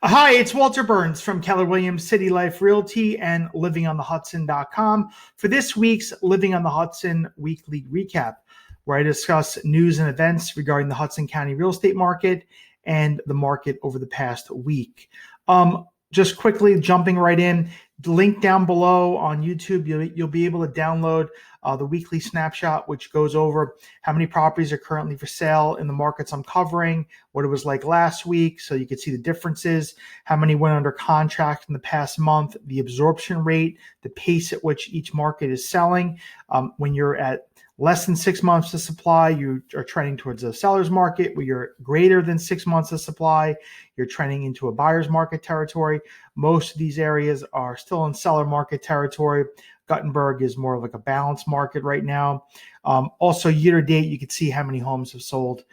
Hi, it's Walter Burns from Keller Williams City Life Realty and livingonthehudson.com for this week's Living on the Hudson weekly recap, where I discuss news and events regarding the Hudson County real estate market and the market over the past week. Just quickly jumping right in, the link down below on YouTube, you'll be able to download the weekly snapshot, which goes over how many properties are currently for sale in the markets I'm covering, what it was like last week, so you can see the differences, how many went under contract in the past month, the absorption rate, the pace at which each market is selling. When you're at less than 6 months of supply, you are trending towards a seller's market. Where you're greater than 6 months of supply, you're trending into a buyer's market territory. Most of these areas are still in seller market territory. Guttenberg is more like a balanced market right now. Also, year to date, you can see how many homes have sold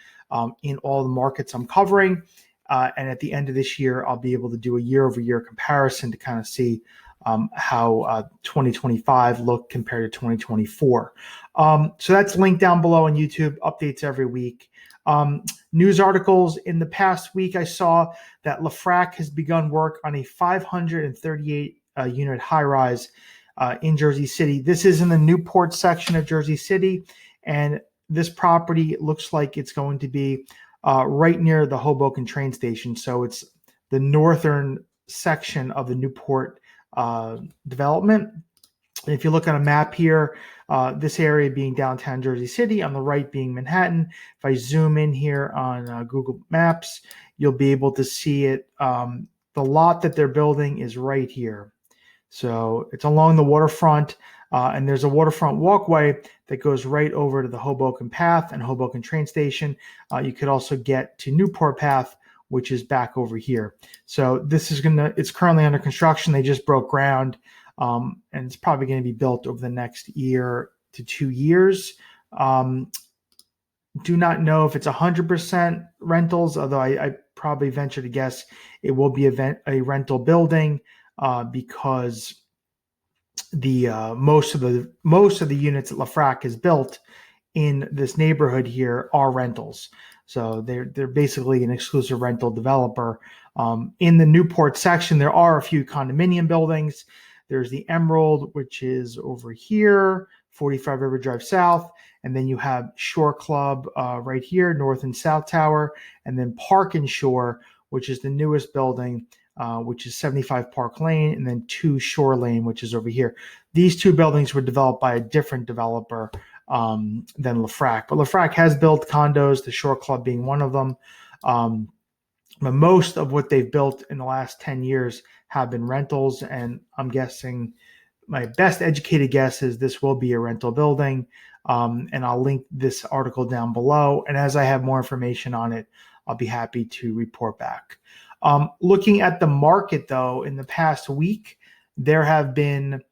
in all the markets I'm covering. And at the end of this year, I'll be able to do a year-over-year comparison to kind of see how 2025 looked compared to 2024. So that's linked down below on YouTube, updates every week. News articles in the past week, I saw that LaFrac has begun work on a 538 unit high rise in Jersey City. This is in the Newport section of Jersey City, and this property looks like it's going to be right near the Hoboken train station. So it's the northern section of the Newport development. And if you look on a map here, this area being downtown Jersey City, on the right being Manhattan. If I zoom in here on Google Maps, you'll be able to see it. The lot that they're building is right here. So it's along the waterfront, and there's a waterfront walkway that goes right over to the Hoboken Path and Hoboken train station. You could also get to Newport Path, which is back over here. So this is it's currently under construction. They just broke ground, and it's probably going to be built over the next year to 2 years. Do not know if it's 100% rentals, although I probably venture to guess it will be a rental building. Because the most of the units that LaFrac has built in this neighborhood here are rentals. So they're basically an exclusive rental developer. In the Newport section, there are a few condominium buildings. There's the Emerald, which is over here, 45 River Drive South. And then you have Shore Club right here, North and South Tower. And then Park and Shore, which is the newest building, which is 75 Park Lane, and then 2 Shore Lane, which is over here. These two buildings were developed by a different developer than LaFrac. But LaFrac has built condos, the Shore Club being one of them. But most of what they've built in the last 10 years have been rentals, and I'm guessing, my best educated guess is this will be a rental building. And I'll link this article down below. And as I have more information on it, I'll be happy to report back. Looking at the market, though, in the past week, there have been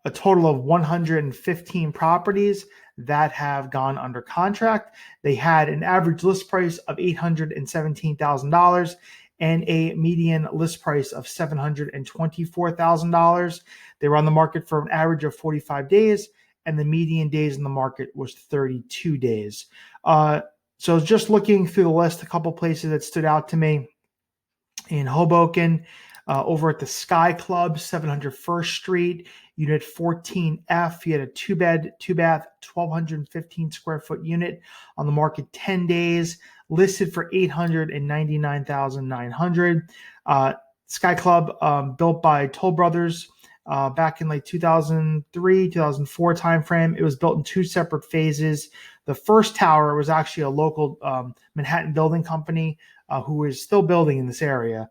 a total of 115 properties that have gone under contract. They had an average list price of $817,000 and a median list price of $724,000. They were on the market for an average of 45 days, and the median days in the market was 32 days. So just looking through the list, a couple places that stood out to me. In Hoboken, over at the Sky Club, 700 First Street, unit 14F, you had a 2-bed, 2-bath, 1,215 square foot unit on the market 10 days, listed for $899,900. Sky Club, built by Toll Brothers back in like 2003, 2004 timeframe. It was built in 2 separate phases. The first tower was actually a local Manhattan building company who is still building in this area.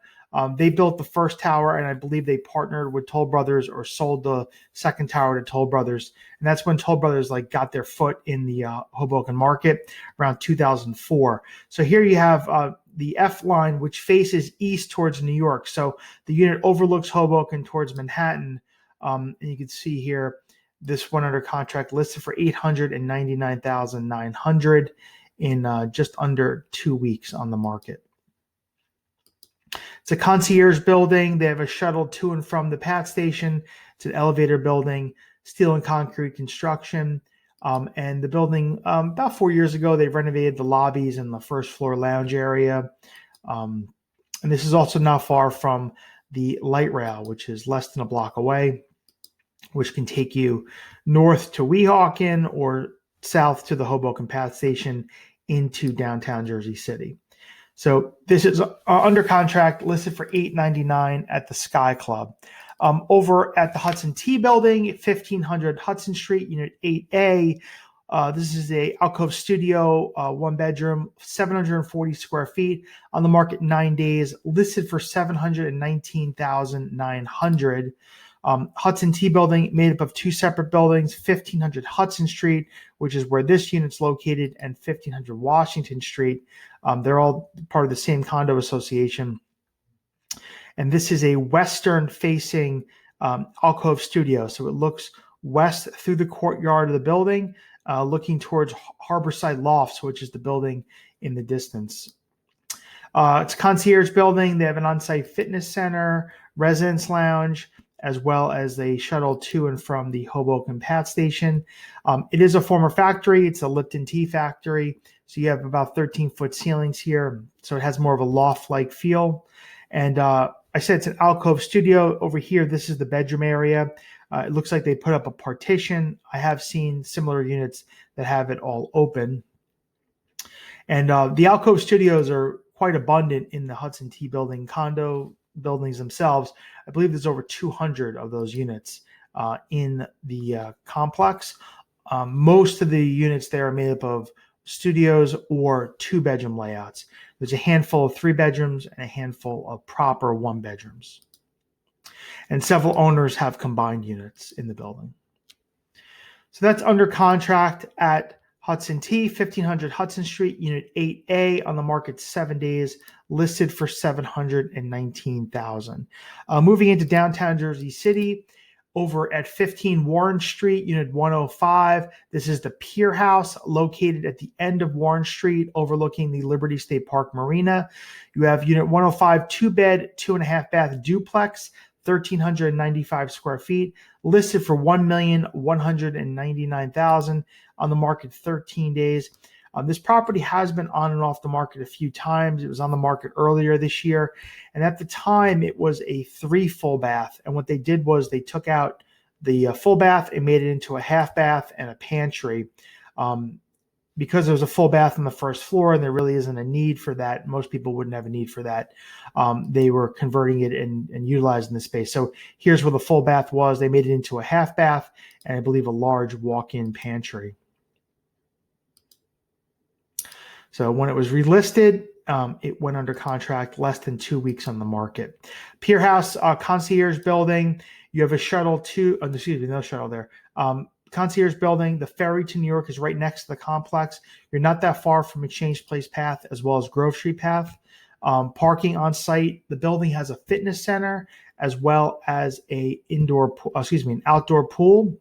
They built the first tower, and I believe they partnered with Toll Brothers or sold the second tower to Toll Brothers. And that's when Toll Brothers got their foot in the Hoboken market around 2004. So here you have the F line, which faces east towards New York. So the unit overlooks Hoboken towards Manhattan. And you can see here, this one under contract listed for $899,900 in just under 2 weeks on the market. It's a concierge building. They have a shuttle to and from the PATH station. It's an elevator building, steel and concrete construction. And the building, about 4 years ago, they renovated the lobbies and the first floor lounge area. And this is also not far from the light rail, which is less than a block away, which can take you north to Weehawken or south to the Hoboken Path Station into downtown Jersey City. So this is under contract, listed for $899 at the Sky Club. Over at the Hudson T Building, 1500 Hudson Street, Unit 8A. This is a alcove studio, one bedroom, 740 square feet, on the market 9 days, listed for $719,900. Hudson T Building, made up of two separate buildings, 1500 Hudson Street, which is where this unit's located, and 1500 Washington Street. They're all part of the same condo association. And this is a western-facing alcove studio. So it looks west through the courtyard of the building, looking towards Harborside Lofts, which is the building in the distance. It's a concierge building. They have an on-site fitness center, residence lounge, as well as a shuttle to and from the Hoboken Path Station. It is a former factory. It's a Lipton tea factory. So you have about 13-foot ceilings here. So it has more of a loft-like feel. And I said it's an alcove studio. Over here, this is the bedroom area. It looks like they put up a partition. I have seen similar units that have it all open. And the alcove studios are quite abundant in the Hudson T Building condo buildings themselves. I believe there's over 200 of those units in the complex. Most of the units there are made up of studios or two-bedroom layouts. There's a handful of 3 bedrooms and a handful of proper 1 bedrooms. And several owners have combined units in the building. So that's under contract at Hudson T, 1500 Hudson Street, Unit 8A, on the market 7 days, listed for $719,000. Moving into downtown Jersey City, over at 15 Warren Street, Unit 105. This is the Pier House, located at the end of Warren Street, overlooking the Liberty State Park Marina. You have Unit 105, 2-bed, 2.5-bath duplex, 1,395 square feet, listed for $1,199,000, on the market 13 days. This property has been on and off the market a few times. It was on the market earlier this year, and at the time it was a 3 full bath. And what they did was they took out the full bath and made it into a half bath and a pantry. Because there was a full bath on the first floor and there really isn't a need for that, most people wouldn't have a need for that. They were converting it and utilizing the space. So here's where the full bath was. They made it into a half bath and I believe a large walk-in pantry. So when it was relisted, it went under contract less than 2 weeks on the market. Pier House concierge building. You have a shuttle to, no shuttle there. Concierge building. The ferry to New York is right next to the complex. You're not that far from Exchange Place Path as well as Grove Street Path. Parking on site. The building has a fitness center as well as an outdoor pool.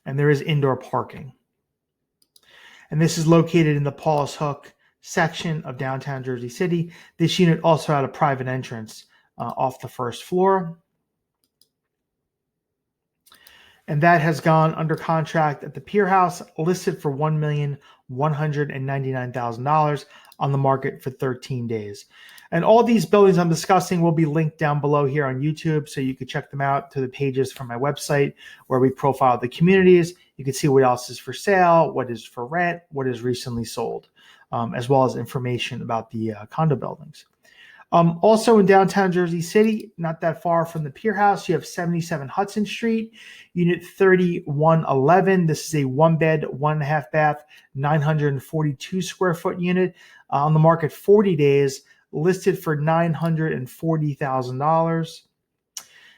And there is indoor parking. And this is located in the Paulus Hook section of downtown Jersey City. This unit also had a private entrance off the first floor. And that has gone under contract at the Pier House, listed for $1,199,000, on the market for 13 days. And all these buildings I'm discussing will be linked down below here on YouTube, so you can check them out to the pages from my website where we profile the communities. You can see what else is for sale, what is for rent, what is recently sold, as well as information about the condo buildings. Also in downtown Jersey City, not that far from the Pier House, you have 77 Hudson Street, Unit 3111. This is a 1-bed, 1.5-bath, 942 square foot unit on the market 40 days, listed for $940,000.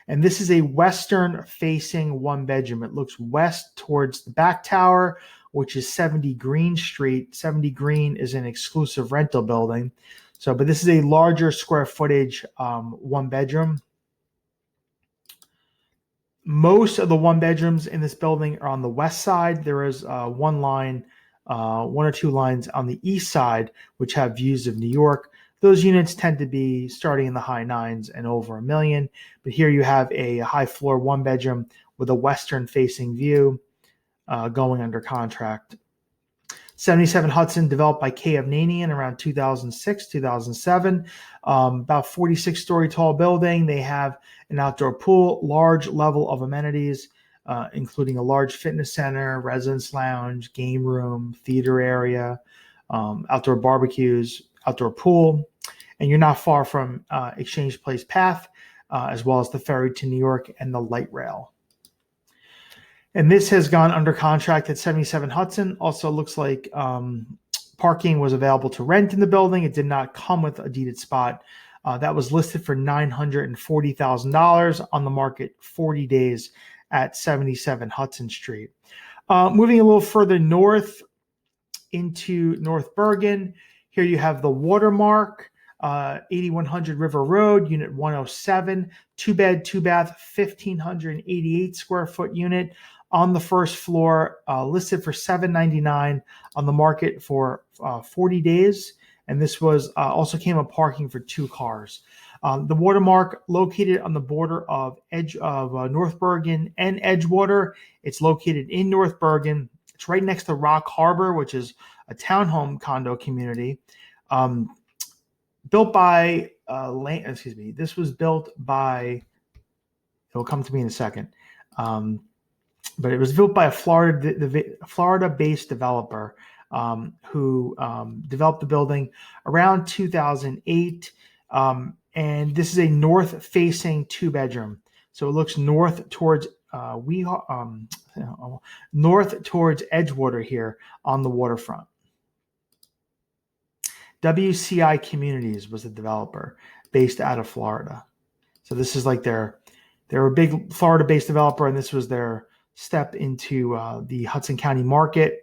And this is a western-facing 1-bedroom. It looks west towards the back tower, which is 70 Green Street. 70 Green is an exclusive rental building. But this is a larger square footage 1-bedroom. Most of the 1-bedrooms in this building are on the west side. There is one or two lines on the east side, which have views of New York. Those units tend to be starting in the high 9s and over $1 million. But here you have a high floor 1-bedroom with a western facing view going under contract. 77 Hudson, developed by K. Nanian around 2006, 2007. About 46-story tall building. They have an outdoor pool, large level of amenities, including a large fitness center, residence lounge, game room, theater area, outdoor barbecues, outdoor pool. And you're not far from Exchange Place Path, as well as the ferry to New York and the light rail. And this has gone under contract at 77 Hudson. Also looks like parking was available to rent in the building. It did not come with a deeded spot. That was listed for $940,000 on the market 40 days at 77 Hudson Street. Moving a little further north into North Bergen, here you have the Watermark, 8100 River Road, Unit 107, 2-bed, 2-bath, 1,588 square foot unit on the first floor, listed for $799 on the market for 40 days. And this was also came with parking for 2 cars. The Watermark, located on the border of North Bergen and Edgewater. It's located in North Bergen. It's right next to Rock Harbor, which is a townhome condo community. Built by this was built by, it'll come to me in a second. But it was built by a Florida-based developer who developed the building around 2008. And this is a north-facing 2-bedroom. So it looks north towards north towards Edgewater here on the waterfront. WCI Communities was the developer based out of Florida. So this is like they're a big Florida-based developer, and this was their step into the Hudson County market.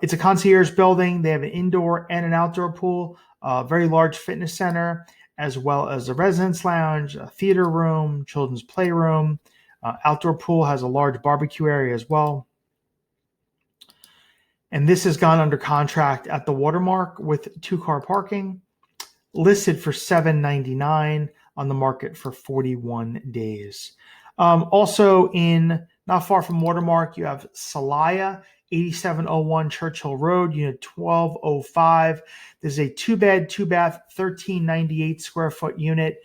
It's a concierge building. They have an indoor and an outdoor pool, a very large fitness center, as well as a residence lounge, a theater room, children's playroom. Outdoor pool has a large barbecue area as well. And this has gone under contract at the Watermark with 2-car parking, listed for $799 on the market for 41 days. Also in not far from Watermark, you have Celaya, 8701 Churchill Road, Unit 1205. This is a 2-bed, 2-bath, 1,398 square foot unit.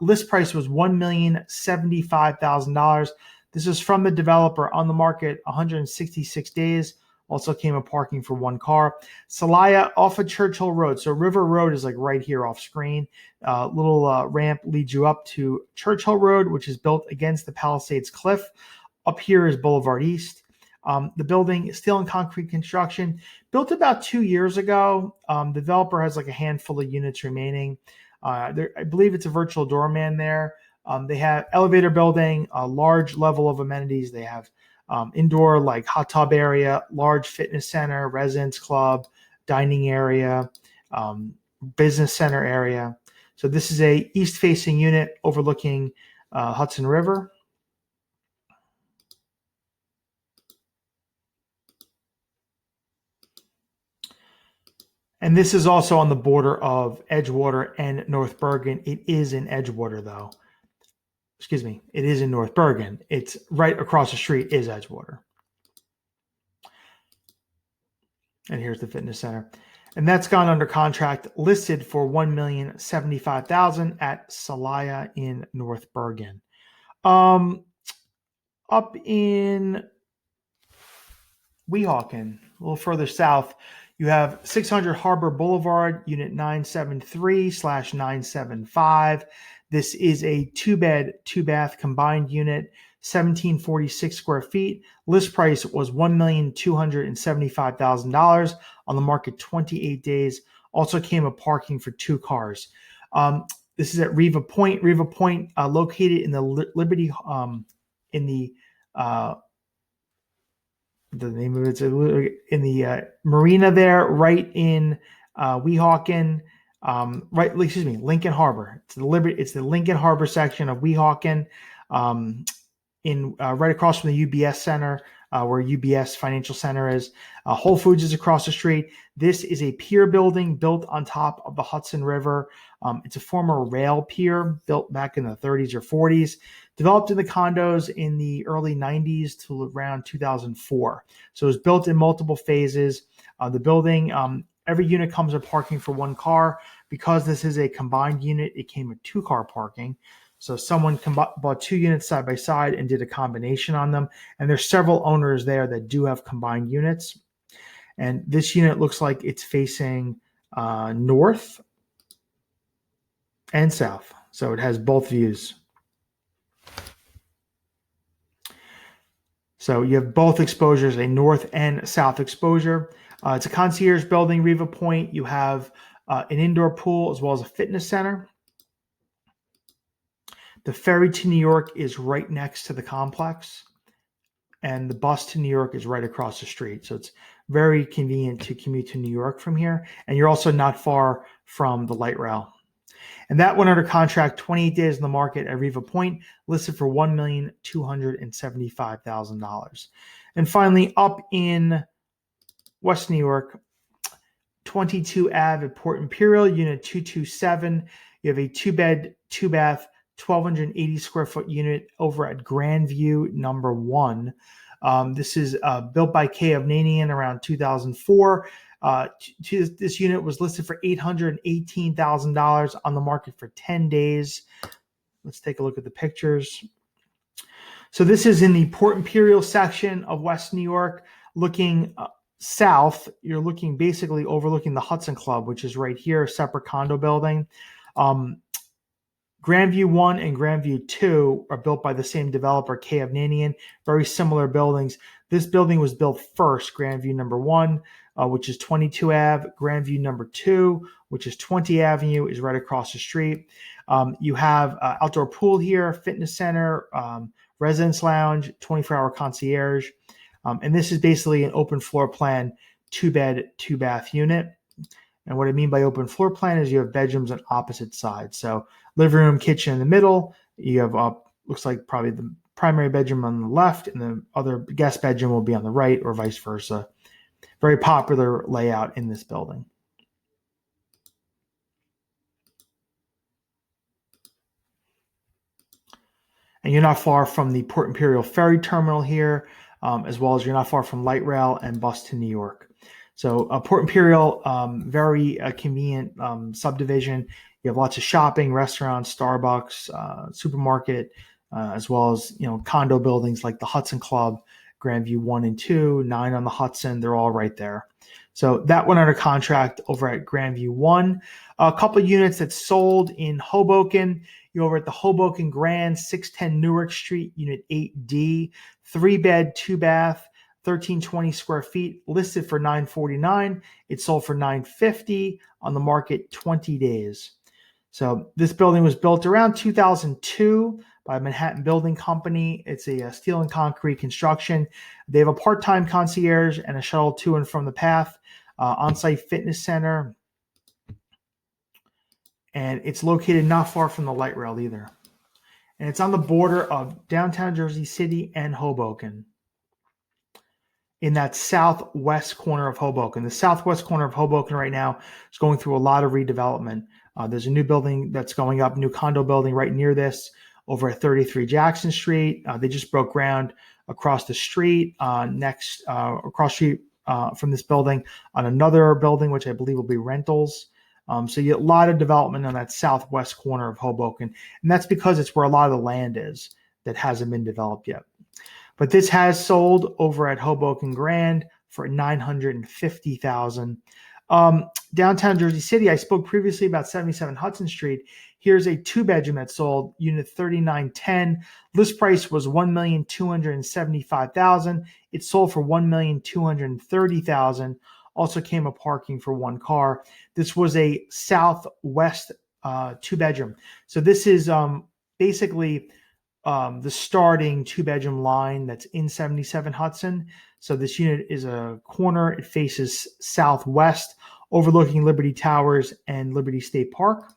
List price was $1,075,000. This is from the developer, on the market 166 days. Also came with parking for 1 car. Celaya off of Churchill Road. So River Road is like right here off screen. Little ramp leads you up to Churchill Road, which is built against the Palisades Cliff. Up here is Boulevard East. The building is still in concrete construction. Built about 2 years ago. The developer has like a handful of units remaining. I believe it's a virtual doorman there. They have elevator building, a large level of amenities. They have indoor like hot tub area, large fitness center, residence club, dining area, business center area. So this is a east-facing unit overlooking Hudson River. And this is also on the border of Edgewater and North Bergen. It is in Edgewater, though. Excuse me, it is in North Bergen. It's right across the street is Edgewater. And here's the fitness center. And that's gone under contract, listed for $1,075,000 at Celaya in North Bergen. Up in Weehawken, a little further south, you have 600 Harbor Boulevard, Unit 973/975. This is a 2-bed, 2-bath combined unit, 1,746 square feet. List price was $1,275,000 on the market 28 days. Also came with parking for 2 cars. This is at Riva Point. Riva Point, located in the Liberty, the name of it's in the marina there, right in Weehawken, Lincoln Harbor. It's the Lincoln Harbor section of Weehawken, right across from the UBS Center, where UBS Financial Center is. Whole Foods is across the street. This is a pier building built on top of the Hudson River. It's a former rail pier built back in the 30s or 40s, developed in the condos in the early 90s to around 2004. So it was built in multiple phases. The building, every unit comes with parking for one car. Because this is a combined unit, it came with 2-car parking. So someone bought 2 units side by side and did a combination on them. And there's several owners there that do have combined units. And this unit looks like it's facing north and south. So it has both views. So you have both exposures, a north and south exposure. It's a concierge building, Riva Point. You have an indoor pool as well as a fitness center. The ferry to New York is right next to the complex, and the bus to New York is right across the street. So it's very convenient to commute to New York from here. And you're also not far from the light rail. And that went under contract 28 days in the market at Riva Point, listed for $1,275,000. And finally, up in West New York, 22 Ave at Port Imperial, unit 227. You have a 2-bed, 2-bath, 1,280 square foot unit over at Grandview number 1. This is built by K. Avnanian around 2004. This unit was listed for $818,000 on the market for 10 days. Let's take a look at the pictures. So this is in the Port Imperial section of West New York. Looking south, you're looking basically overlooking the Hudson Club, which is right here, a separate condo building. Grandview 1 and Grandview 2 are built by the same developer, K. Avnanian, very similar buildings. This building was built first, Grandview number 1, which is 22 Ave. Grandview number 2, which is 20 Avenue, is right across the street. You have outdoor pool here, fitness center, residence lounge, 24-hour concierge. And this is basically an open floor plan, 2-bed, 2-bath unit. And what I mean by open floor plan is you have bedrooms on opposite sides. So living room, kitchen in the middle. You have looks like probably the primary bedroom on the left, and the other guest bedroom will be on the right, or vice versa. Very popular layout in this building. And you're not far from the Port Imperial Ferry Terminal here, as well as you're not far from light rail and bus to New York. So Port Imperial, very convenient subdivision. You have lots of shopping, restaurants, Starbucks, supermarket, as well as condo buildings like the Hudson Club, Grandview 1 and 2, 9 on the Hudson. They're all right there. So that went under contract over at Grandview 1. A couple of units that sold in Hoboken. You're over at the Hoboken Grand, 610 Newark Street, Unit 8D, 3-bed, 2-bath, 1,320 square feet, listed for $949. It sold for $950 on the market 20 days. So this building was built around 2002 by Manhattan Building Company. It's a steel and concrete construction. They have a part-time concierge and a shuttle to and from the path, on-site fitness center. And it's located not far from the light rail either. And it's on the border of downtown Jersey City and Hoboken, in that southwest corner of Hoboken. The southwest corner of Hoboken right now is going through a lot of redevelopment. There's a new building that's going up, new condo building right near this over at 33 Jackson Street. They just broke ground across the street, across street from this building on another building, which I believe will be rentals. So you get a lot of development on that southwest corner of Hoboken. And that's because it's where a lot of the land is that hasn't been developed yet. But this has sold over at Hoboken Grand for $950,000. Downtown Jersey City, I spoke previously about 77 Hudson Street. Here's a 2-bedroom that sold, unit 3910. List price was $1,275,000. It sold for $1,230,000. Also came with parking for 1 car. This was a southwest 2-bedroom. So this is basically the starting 2-bedroom line that's in 77 Hudson. So this unit is a corner. It faces southwest, overlooking Liberty Towers and Liberty State Park.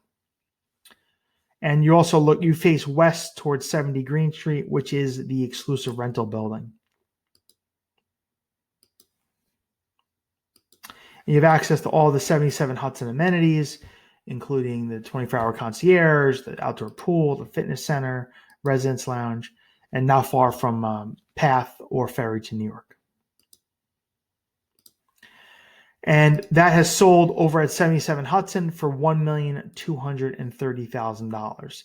And you face west towards 70 Green Street, which is the exclusive rental building. And you have access to all the 77 Hudson amenities, including the 24-hour concierge, the outdoor pool, the fitness center, residence lounge, and not far from Path or ferry to New York. And that has sold over at 77 Hudson for $1,230,000.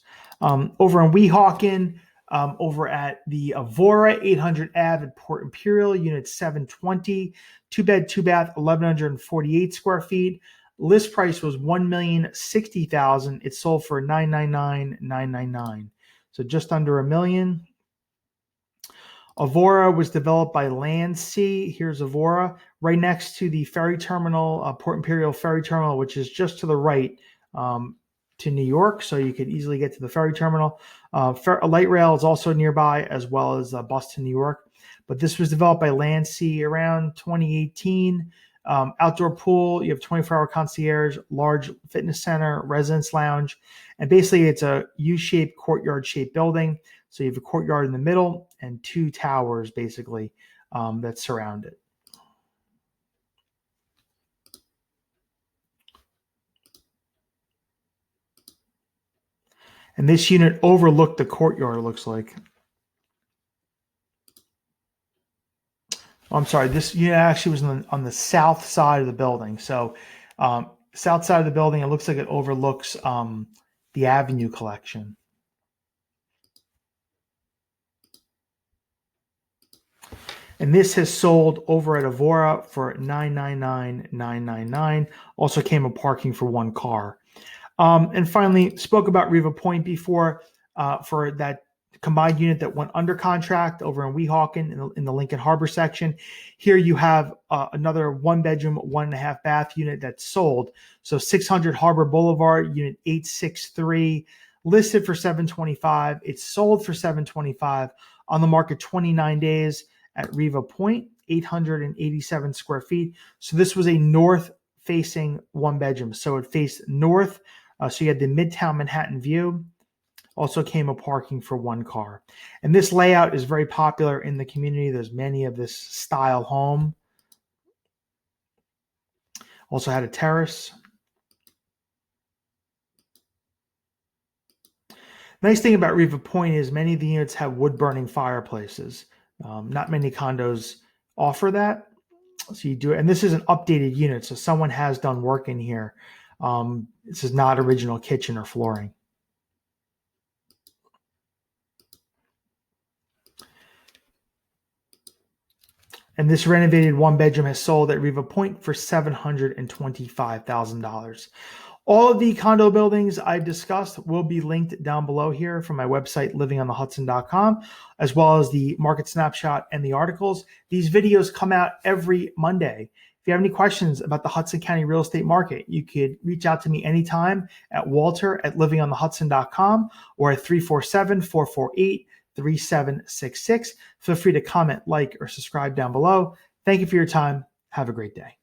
Over in Weehawken, over at the Avora 800 Ave at Port Imperial, unit 720, 2-bed, 2-bath, 1,148 square feet. List price was $1,060,000. It sold for $999,999. So just under $1 million. Avora was developed by Landsea. Here's Avora, right next to the ferry terminal, Port Imperial Ferry Terminal, which is just to the right to New York, so you could easily get to the ferry terminal. A light rail is also nearby, as well as a bus to New York. But this was developed by Landsea around 2018. Outdoor pool, you have 24-hour concierge, large fitness center, residence lounge, and basically it's a U-shaped courtyard-shaped building. So you have a courtyard in the middle and 2 towers basically that surround it. And this unit overlooked the courtyard, it looks like. I'm sorry, this unit actually was on the south side of the building. So south side of the building, it looks like it overlooks the Avenue collection. And this has sold over at Avora for $999,999. Also came with parking for 1 car. And finally, spoke about Riva Point before for that combined unit that went under contract over in Weehawken in the Lincoln Harbor section. Here you have another 1-bedroom, 1.5 bath unit that's sold. So 600 Harbor Boulevard, unit 863, listed for $725,000. It's sold for $725,000, on the market 29 days at Riva Point, 887 square feet. So this was a north-facing 1-bedroom. So it faced north. So you had the Midtown Manhattan view. Also came with parking for 1 car. And this layout is very popular in the community. There's many of this style home. Also had a terrace. Nice thing about Riva Point is many of the units have wood-burning fireplaces. Not many condos offer that. So you do it. And this is an updated unit. So someone has done work in here. This is not original kitchen or flooring. And this renovated 1-bedroom has sold at Riva Point for $725,000. All of the condo buildings I discussed will be linked down below here from my website, livingonthehudson.com, as well as the market snapshot and the articles. These videos come out every Monday. If you have any questions about the Hudson County real estate market, you could reach out to me anytime at walter@livingonthehudson.com or at 347-448-3766. Feel free to comment, like, or subscribe down below. Thank you for your time. Have a great day.